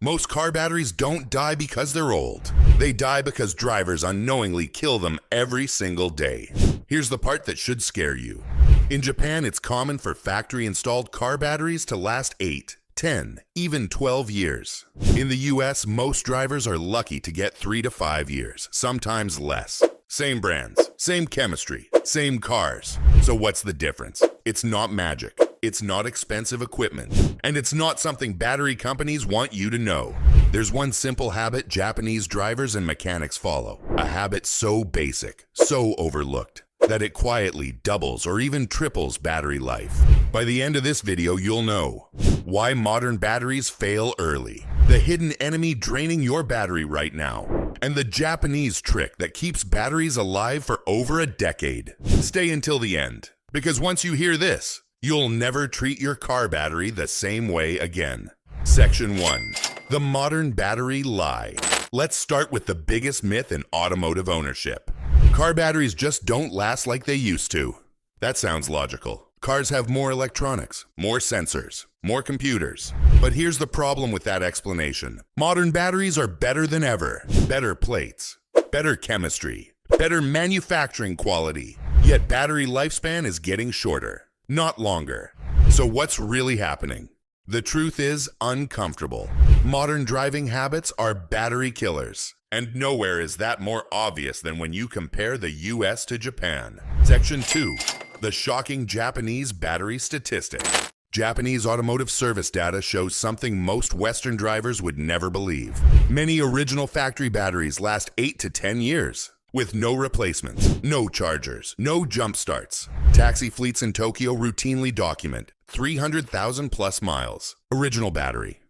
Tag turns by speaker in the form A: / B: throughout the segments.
A: Most car batteries don't die because they're old. They die because drivers unknowingly kill them every single day. Here's the part that should scare you. In Japan, it's common for factory-installed car batteries to last 8, 10, even 12 years. In the US, most drivers are lucky to get 3 to 5 years, sometimes less. Same brands, same chemistry, same cars. So what's the difference? It's not magic. It's not expensive equipment. And it's not something battery companies want you to know. There's one simple habit Japanese drivers and mechanics follow. A habit so basic, so overlooked, that it quietly doubles or even triples battery life. By the end of this video, you'll know why modern batteries fail early, the hidden enemy draining your battery right now, and the Japanese trick that keeps batteries alive for over a decade. Stay until the end, because once you hear this, you'll never treat your car battery the same way again. Section 1. The modern battery lie. Let's start with the biggest myth in automotive ownership. Car batteries just don't last like they used to. That sounds logical. Cars have more electronics, more sensors, more computers. But here's the problem with that explanation. Modern batteries are better than ever. Better plates, better chemistry, better manufacturing quality. Yet battery lifespan is getting shorter, not longer. So what's really happening? The truth is uncomfortable. Modern driving habits are battery killers. And nowhere is that more obvious than when you compare the US to Japan. Section 2. The shocking Japanese battery statistic. Japanese automotive service data shows something most Western drivers would never believe. Many original factory batteries last 8 to 10 years, with no replacements, no chargers, no jump starts. Taxi fleets in Tokyo routinely document 300,000 plus miles. Original battery.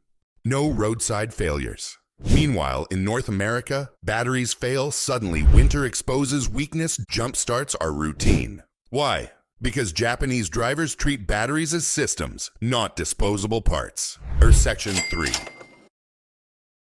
A: No roadside failures. Meanwhile, in North America, batteries fail suddenly. Winter exposes weakness. Jump starts are routine. Why? Because Japanese drivers treat batteries as systems, not disposable parts. Section 3.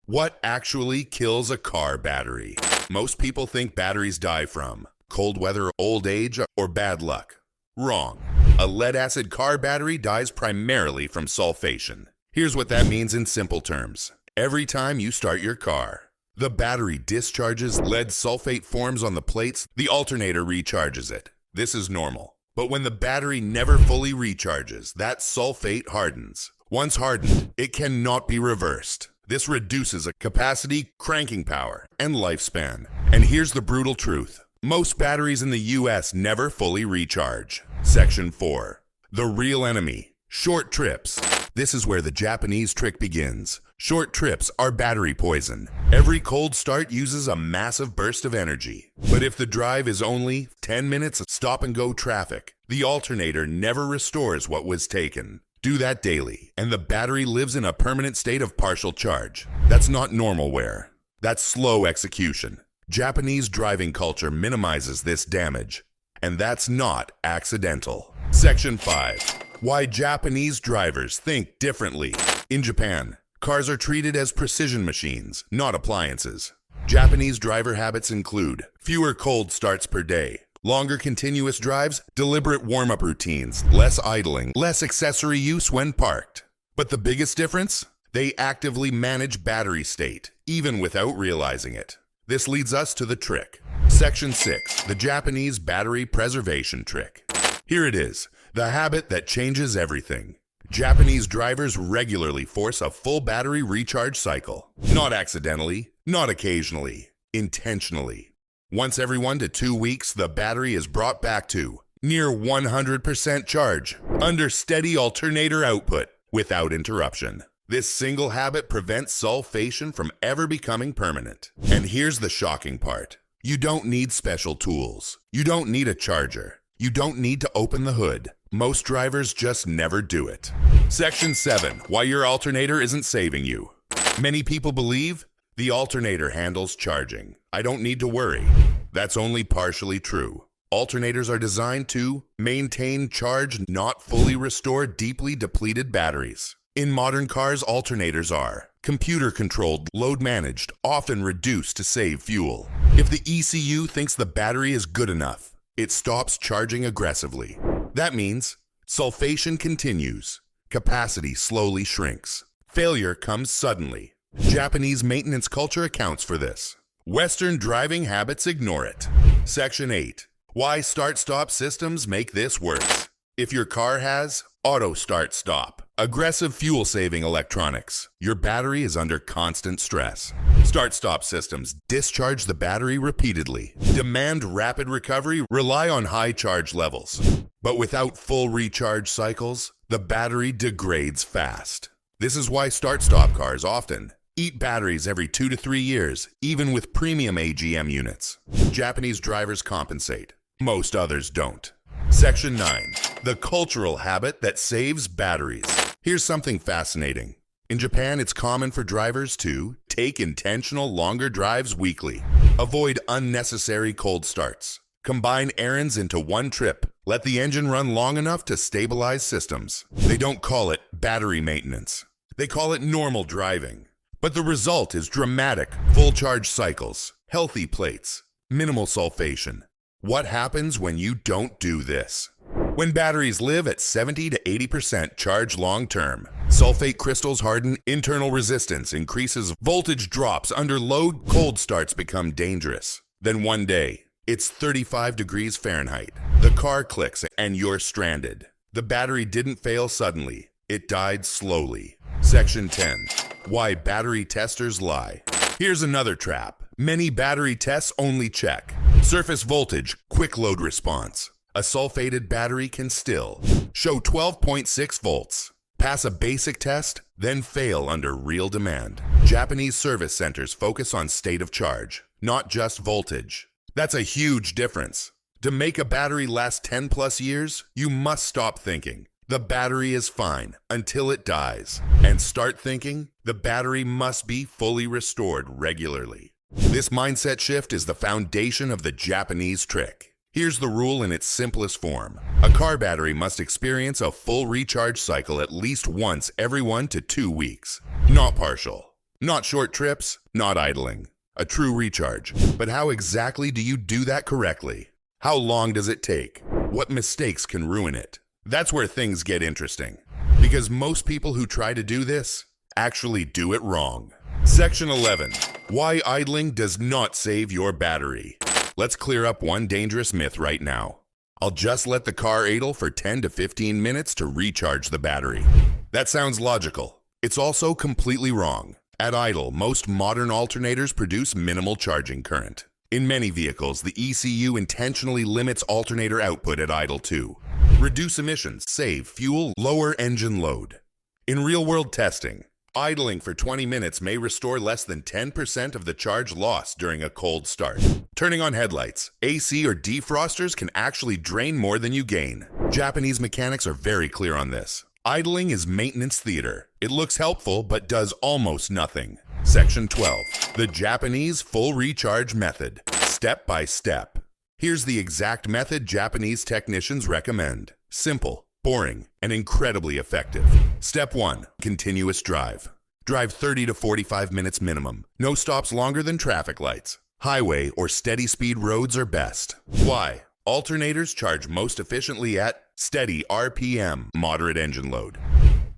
A: What actually kills a car battery? Most people think batteries die from cold weather, old age, or bad luck. Wrong. A lead-acid car battery dies primarily from sulfation. Here's what that means in simple terms. Every time you start your car, the battery discharges, lead sulfate forms on the plates, the alternator recharges it. This is normal. But when the battery never fully recharges, that sulfate hardens. Once hardened, it cannot be reversed. This reduces a capacity, cranking power, and lifespan. And here's the brutal truth. Most batteries in the US never fully recharge. Section 4. The real enemy. Short trips. This is where the Japanese trick begins. Short trips are battery poison. Every cold start uses a massive burst of energy. But if the drive is only 10 minutes of stop-and-go traffic, the alternator never restores what was taken. Do that daily, and the battery lives in a permanent state of partial charge. That's not normal wear. That's slow execution. Japanese driving culture minimizes this damage, and that's not accidental. Section 5. Why Japanese drivers think differently. In Japan, cars are treated as precision machines, not appliances. Japanese driver habits include fewer cold starts per day, longer continuous drives, deliberate warm-up routines, less idling, less accessory use when parked. But the biggest difference? They actively manage battery state, even without realizing it. This leads us to the trick. Section 6. The Japanese battery preservation trick. Here it is, the habit that changes everything. Japanese drivers regularly force a full battery recharge cycle. Not accidentally, not occasionally, intentionally. Once every 1 to 2 weeks, the battery is brought back to near 100% charge, under steady alternator output, without interruption. This single habit prevents sulfation from ever becoming permanent. And here's the shocking part. You don't need special tools. You don't need a charger. You don't need to open the hood. Most drivers just never do it. Section 7. Why your alternator isn't saving you. Many people believe the alternator handles charging. I don't need to worry. That's only partially true. Alternators are designed to maintain charge, not fully restore deeply depleted batteries. In modern cars, alternators are computer-controlled, load-managed, often reduced to save fuel. If the ECU thinks the battery is good enough, it stops charging aggressively. That means sulfation continues, capacity slowly shrinks, failure comes suddenly. Japanese maintenance culture accounts for this. Western driving habits ignore it. Section 8. Why start-stop systems make this worse. If your car has auto start-stop, aggressive fuel-saving electronics, your battery is under constant stress. Start-stop systems discharge the battery repeatedly, demand rapid recovery, rely on high charge levels. But without full recharge cycles, the battery degrades fast. This is why start-stop cars often eat batteries every 2 to 3 years, even with premium AGM units. Japanese drivers compensate. Most others don't. Section 9. The cultural habit that saves batteries. Here's something fascinating. In Japan, it's common for drivers to take intentional longer drives weekly, avoid unnecessary cold starts, combine errands into one trip, let the engine run long enough to stabilize systems. They don't call it battery maintenance. They call it normal driving. But the result is dramatic full charge cycles, healthy plates, minimal sulfation. What happens when you don't do this? When batteries live at 70 to 80% charge long-term, sulfate crystals harden, internal resistance increases, voltage drops under load, cold starts become dangerous. Then one day, it's 35 degrees Fahrenheit. The car clicks and you're stranded. The battery didn't fail suddenly. It died slowly. Section 10. Why battery testers lie. Here's another trap. Many battery tests only check surface voltage, quick load response. A sulfated battery can still show 12.6 volts, pass a basic test, then fail under real demand. Japanese service centers focus on state of charge, not just voltage. That's a huge difference. To make a battery last 10 plus years, you must stop thinking the battery is fine until it dies, and start thinking the battery must be fully restored regularly. This mindset shift is the foundation of the Japanese trick. Here's the rule in its simplest form. A car battery must experience a full recharge cycle at least once every 1 to 2 weeks. Not partial, not short trips, not idling. A true recharge. But how exactly do you do that correctly? How long does it take? What mistakes can ruin it? That's where things get interesting. Because most people who try to do this actually do it wrong. Section 11. Why idling does not save your battery. Let's clear up one dangerous myth right now. I'll just let the car idle for 10 to 15 minutes to recharge the battery. That sounds logical. It's also completely wrong. At idle, most modern alternators produce minimal charging current. In many vehicles, the ECU intentionally limits alternator output at idle to reduce emissions, save fuel, lower engine load. In real-world testing, idling for 20 minutes may restore less than 10% of the charge lost during a cold start. Turning on headlights, AC or defrosters can actually drain more than you gain. Japanese mechanics are very clear on this. Idling is maintenance theater. It looks helpful but does almost nothing. Section 12. The Japanese full recharge method. Step by step. Here's the exact method Japanese technicians recommend. Simple, boring, and incredibly effective. Step 1. Continuous drive. Drive 30 to 45 minutes minimum. No stops longer than traffic lights. Highway or steady speed roads are best. Why? Alternators charge most efficiently at steady RPM, moderate engine load.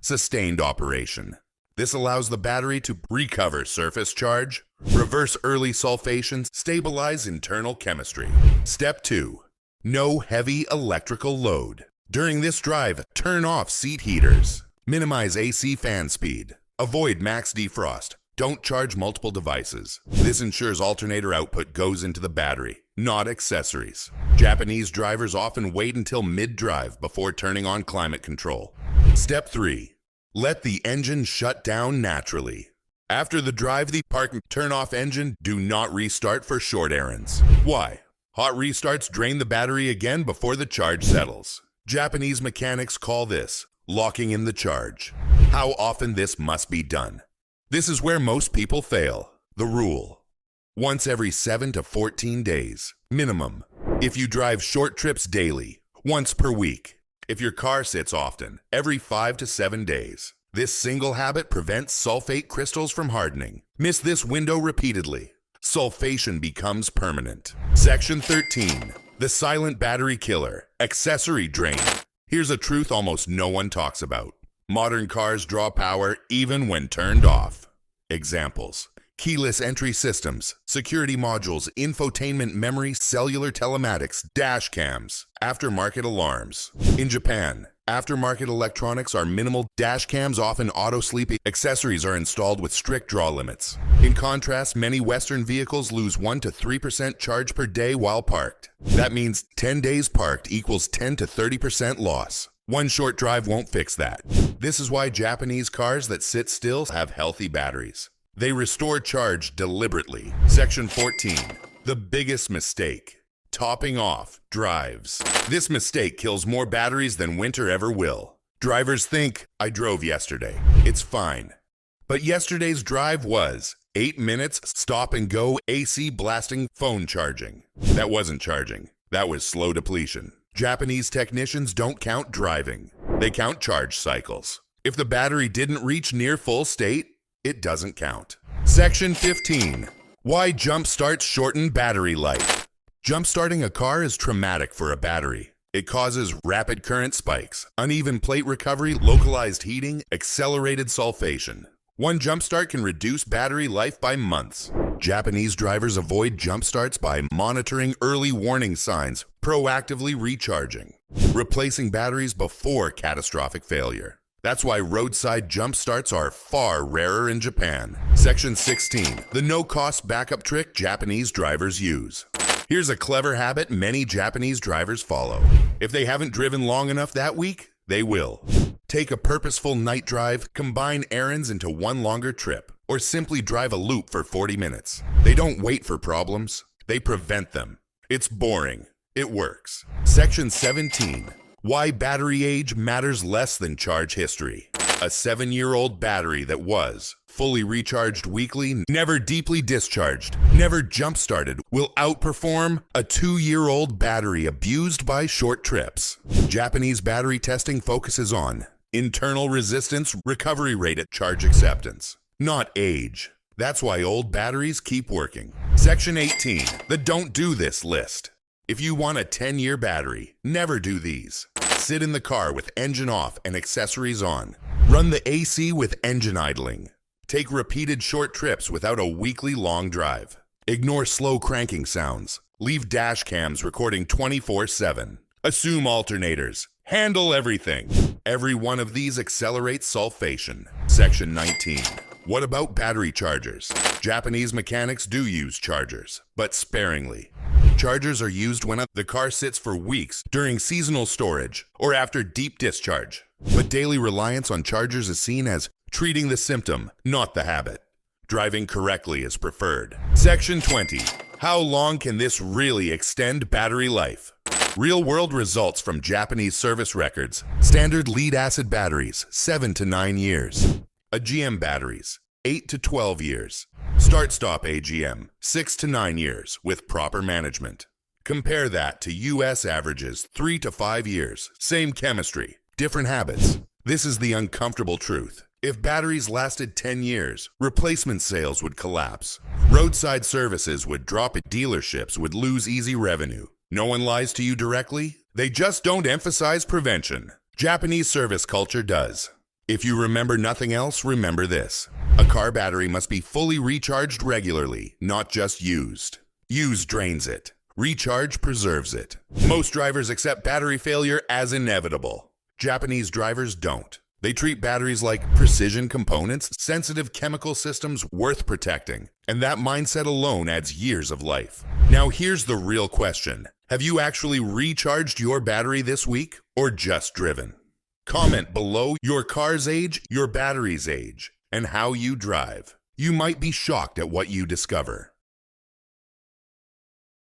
A: Sustained operation. This allows the battery to recover surface charge, reverse early sulfation, stabilize internal chemistry. Step 2. No heavy electrical load. During this drive, turn off seat heaters. Minimize AC fan speed. Avoid max defrost. Don't charge multiple devices. This ensures alternator output goes into the battery, not accessories. Japanese drivers often wait until mid-drive before turning on climate control. Step 3. Let the engine shut down naturally. After the drive, the park and turn off engine. Do not restart for short errands. Why? Hot restarts drain the battery again before the charge settles. Japanese mechanics call this locking in the charge. How often this must be done? This is where most people fail. The rule. Once every 7 to 14 days, minimum. If you drive short trips daily, once per week. If your car sits often, every 5 to 7 days. This single habit prevents sulfate crystals from hardening. Miss this window repeatedly. Sulfation becomes permanent. Section 13. The silent battery killer. Accessory drain. Here's a truth almost no one talks about. Modern cars draw power even when turned off. Examples: keyless entry systems, security modules, infotainment memory, cellular telematics, dash cams, aftermarket alarms. In Japan, aftermarket electronics are minimal. Dash cams often auto-sleep. Accessories are installed with strict draw limits. In contrast, many Western vehicles lose 1 to 3% charge per day while parked. That means 10 days parked equals 10 to 30% loss. One short drive won't fix that. This is why Japanese cars that sit still have healthy batteries. They restore charge deliberately. Section 14. The biggest mistake. Topping off drives. This mistake kills more batteries than winter ever will. Drivers think, I drove yesterday. It's fine. But yesterday's drive was 8 minutes, stop and go, AC blasting, phone charging. That wasn't charging. That was slow depletion. Japanese technicians don't count driving. They count charge cycles. If the battery didn't reach near full state, it doesn't count. Section 15. Why jump starts shorten battery life. Jump starting a car is traumatic for a battery. It causes rapid current spikes, uneven plate recovery, localized heating, accelerated sulfation. One jump start can reduce battery life by months. Japanese drivers avoid jump starts by monitoring early warning signs, proactively recharging, replacing batteries before catastrophic failure. That's why roadside jump starts are far rarer in Japan. Section 16. The no-cost backup trick Japanese drivers use. Here's a clever habit many Japanese drivers follow. If they haven't driven long enough that week, they will. Take a purposeful night drive, combine errands into one longer trip, or simply drive a loop for 40 minutes. They don't wait for problems, they prevent them. It's boring. It works. Section 17. Why battery age matters less than charge history. A 7-year-old battery that was fully recharged weekly, never deeply discharged, never jump-started, will outperform a 2-year-old battery abused by short trips. Japanese battery testing focuses on internal resistance, recovery rate at charge acceptance, not age. That's why old batteries keep working. Section 18. The don't do this list. If you want a 10-year battery, never do these. Sit in the car with engine off and accessories on. Run the AC with engine idling. Take repeated short trips without a weekly long drive. Ignore slow cranking sounds. Leave dash cams recording 24/7. Assume alternators. Handle everything. Every one of these accelerates sulfation. Section 19. What about battery chargers? Japanese mechanics do use chargers, but sparingly. Chargers are used when the car sits for weeks, during seasonal storage, or after deep discharge. But daily reliance on chargers is seen as treating the symptom, not the habit. Driving correctly is preferred. Section 20. How long can this really extend battery life? Real-world results from Japanese service records. Standard lead-acid batteries, 7 to 9 years. AGM batteries, 8 to 12 years. Start-stop AGM, 6 to 9 years, with proper management. Compare that to US averages, 3 to 5 years. Same chemistry, different habits. This is the uncomfortable truth. If batteries lasted 10 years, replacement sales would collapse. Roadside services would drop. Dealerships would lose easy revenue. No one lies to you directly. They just don't emphasize prevention. Japanese service culture does. If you remember nothing else, remember this. A car battery must be fully recharged regularly, not just used. Use drains it. Recharge preserves it. Most drivers accept battery failure as inevitable. Japanese drivers don't. They treat batteries like precision components, sensitive chemical systems worth protecting. And that mindset alone adds years of life. Now here's the real question. Have you actually recharged your battery this week, or just driven? Comment below your car's age, your battery's age, and how you drive. You might be shocked at what you discover.